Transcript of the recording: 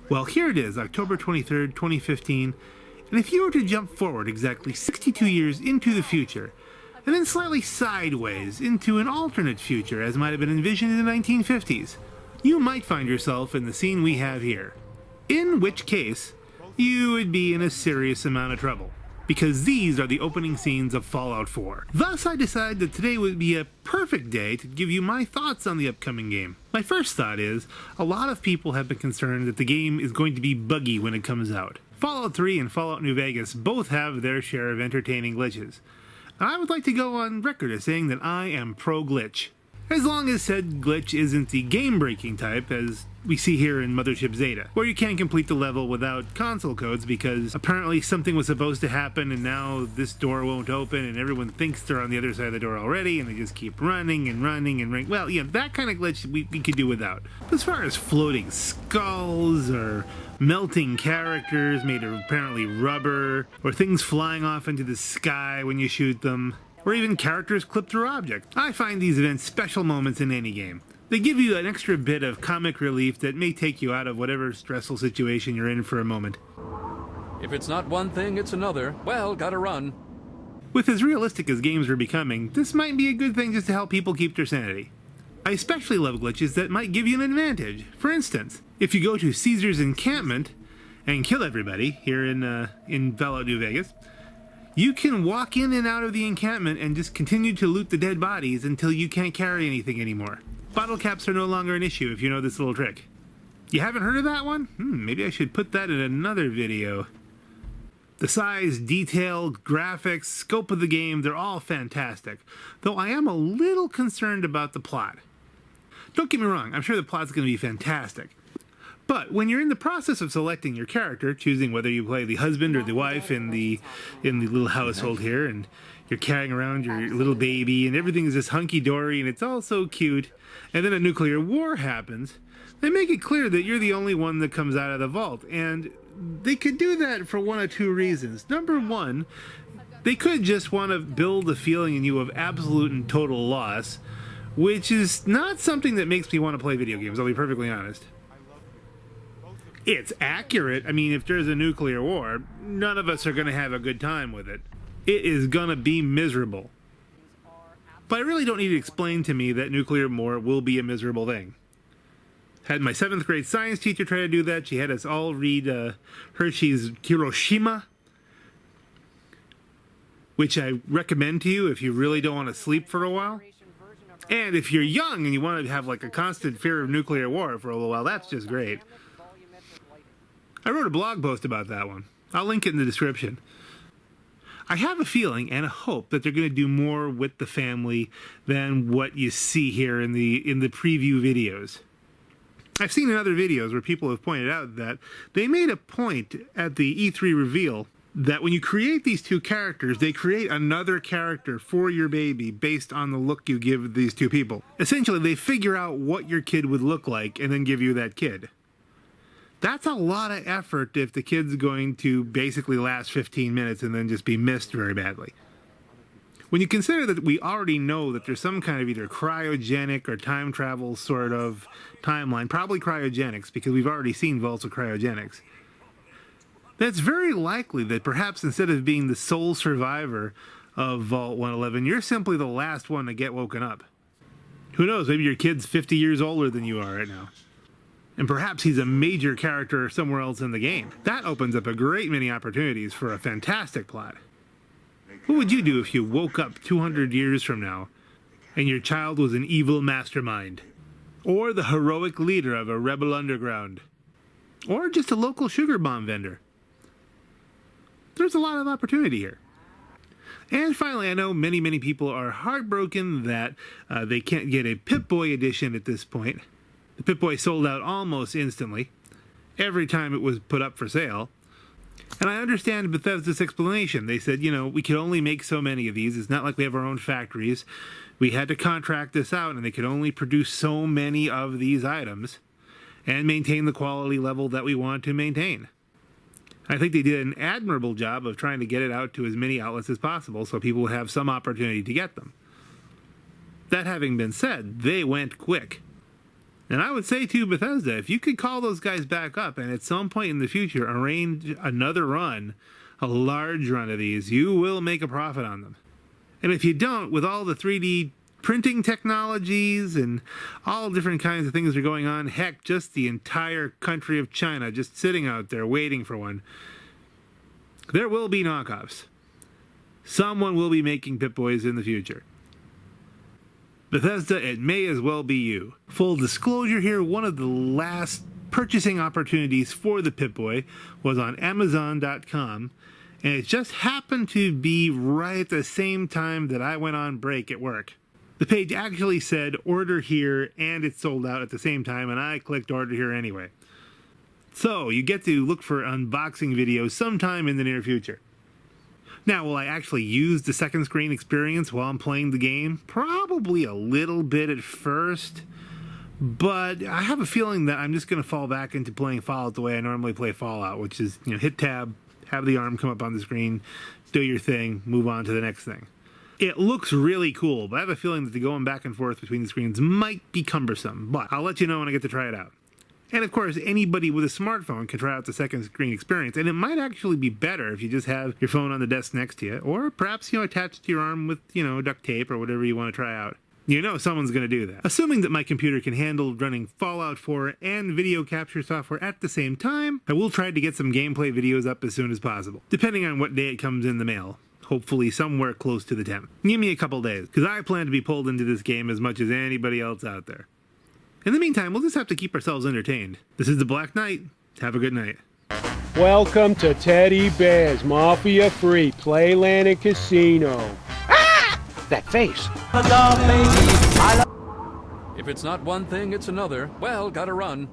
Well, here it is, October 23rd, 2015, and if you were to jump forward exactly 62 years into the future, and then slightly sideways into an alternate future as might have been envisioned in the 1950s, you might find yourself in the scene we have here. In which case, you would be in a serious amount of trouble, because these are the opening scenes of Fallout 4. Thus, I decided that today would be a perfect day to give you my thoughts on the upcoming game. My first thought is, a lot of people have been concerned that the game is going to be buggy when it comes out. Fallout 3 and Fallout New Vegas both have their share of entertaining glitches. I would like to go on record as saying that I am pro-glitch. As long as said glitch isn't the game-breaking type, as we see here in Mothership Zeta, where you can't complete the level without console codes because apparently something was supposed to happen and now this door won't open and everyone thinks they're on the other side of the door already and they just keep running and running and running. Well, yeah, that kind of glitch we could do without. As far as floating skulls or melting characters made of apparently rubber, or things flying off into the sky when you shoot them, or even characters clipped through objects, I find these events special moments in any game. They give you an extra bit of comic relief that may take you out of whatever stressful situation you're in for a moment. If it's not one thing, it's another. Well, gotta run. With as realistic as games are becoming, this might be a good thing just to help people keep their sanity. I especially love glitches that might give you an advantage. For instance, if you go to Caesar's encampment and kill everybody here in Fallout New Vegas, you can walk in and out of the encampment and just continue to loot the dead bodies until you can't carry anything anymore. Bottle caps are no longer an issue if you know this little trick. You haven't heard of that one? Maybe I should put that in another video. The size, detail, graphics, scope of the game, they're all fantastic. Though I am a little concerned about the plot. Don't get me wrong, I'm sure the plot's going to be fantastic. But when you're in the process of selecting your character, choosing whether you play the husband or the wife in the little household here, and you're carrying around your little baby, and everything is just hunky-dory, and it's all so cute, and then a nuclear war happens, they make it clear that you're the only one that comes out of the vault. And they could do that for one of two reasons. Number one, they could just want to build a feeling in you of absolute and total loss, which is not something that makes me want to play video games, I'll be perfectly honest. It's accurate. I mean, if there's a nuclear war, none of us are going to have a good time with it. It is going to be miserable. But I really don't need to explain to me that nuclear war will be a miserable thing. Had my 7th grade science teacher try to do that. She had us all read Hershey's Hiroshima, which I recommend to you if you really don't want to sleep for a while. And if you're young and you want to have like a constant fear of nuclear war for a little while, that's just great. I wrote a blog post about that one. I'll link it in the description. I have a feeling and a hope that they're going to do more with the family than what you see here in the preview videos. I've seen in other videos where people have pointed out that they made a point at the E3 reveal that when you create these two characters, they create another character for your baby based on the look you give these two people. Essentially, they figure out what your kid would look like and then give you that kid. That's a lot of effort if the kid's going to basically last 15 minutes and then just be missed very badly. When you consider that we already know that there's some kind of either cryogenic or time travel sort of timeline, probably cryogenics, because we've already seen vaults of cryogenics, that's very likely that perhaps instead of being the sole survivor of Vault 111, you're simply the last one to get woken up. Who knows, maybe your kid's 50 years older than you are right now. And perhaps he's a major character somewhere else in the game. That opens up a great many opportunities for a fantastic plot. What would you do if you woke up 200 years from now and your child was an evil mastermind? Or the heroic leader of a rebel underground? Or just a local sugar bomb vendor? There's a lot of opportunity here. And finally, I know many people are heartbroken that they can't get a Pip-Boy edition at this point. The Pip-Boy sold out almost instantly, every time it was put up for sale. And I understand Bethesda's explanation. They said, you know, we could only make so many of these. It's not like we have our own factories. We had to contract this out, and they could only produce so many of these items and maintain the quality level that we want to maintain. I think they did an admirable job of trying to get it out to as many outlets as possible so people would have some opportunity to get them. That having been said, they went quick. And I would say to Bethesda, if you could call those guys back up and at some point in the future arrange another run, a large run of these, you will make a profit on them. And if you don't, with all the 3D printing technologies and all different kinds of things that are going on, heck, just the entire country of China just sitting out there waiting for one, there will be knockoffs. Someone will be making Pip-Boys in the future. Bethesda, it may as well be you. Full disclosure here, one of the last purchasing opportunities for the Pip-Boy was on Amazon.com, and it just happened to be right at the same time that I went on break at work. The page actually said order here, and it sold out at the same time, and I clicked order here anyway. So, you get to look for unboxing videos sometime in the near future. Now, will I actually use the second screen experience while I'm playing the game? Probably a little bit at first, but I have a feeling that I'm just going to fall back into playing Fallout the way I normally play Fallout, which is, hit tab, have the arm come up on the screen, do your thing, move on to the next thing. It looks really cool, but I have a feeling that the going back and forth between the screens might be cumbersome, but I'll let you know when I get to try it out. And of course, anybody with a smartphone can try out the second screen experience, and it might actually be better if you just have your phone on the desk next to you, or perhaps, attached to your arm with, duct tape or whatever you want to try out. Someone's going to do that. Assuming that my computer can handle running Fallout 4 and video capture software at the same time, I will try to get some gameplay videos up as soon as possible, depending on what day it comes in the mail. Hopefully somewhere close to the 10th. Give me a couple days, because I plan to be pulled into this game as much as anybody else out there. In the meantime, we'll just have to keep ourselves entertained. This is the Black Knight. Have a good night. Welcome to Teddy Bear's Mafia Free Playland and Casino. Ah! That face. If it's not one thing, it's another. Well, gotta run.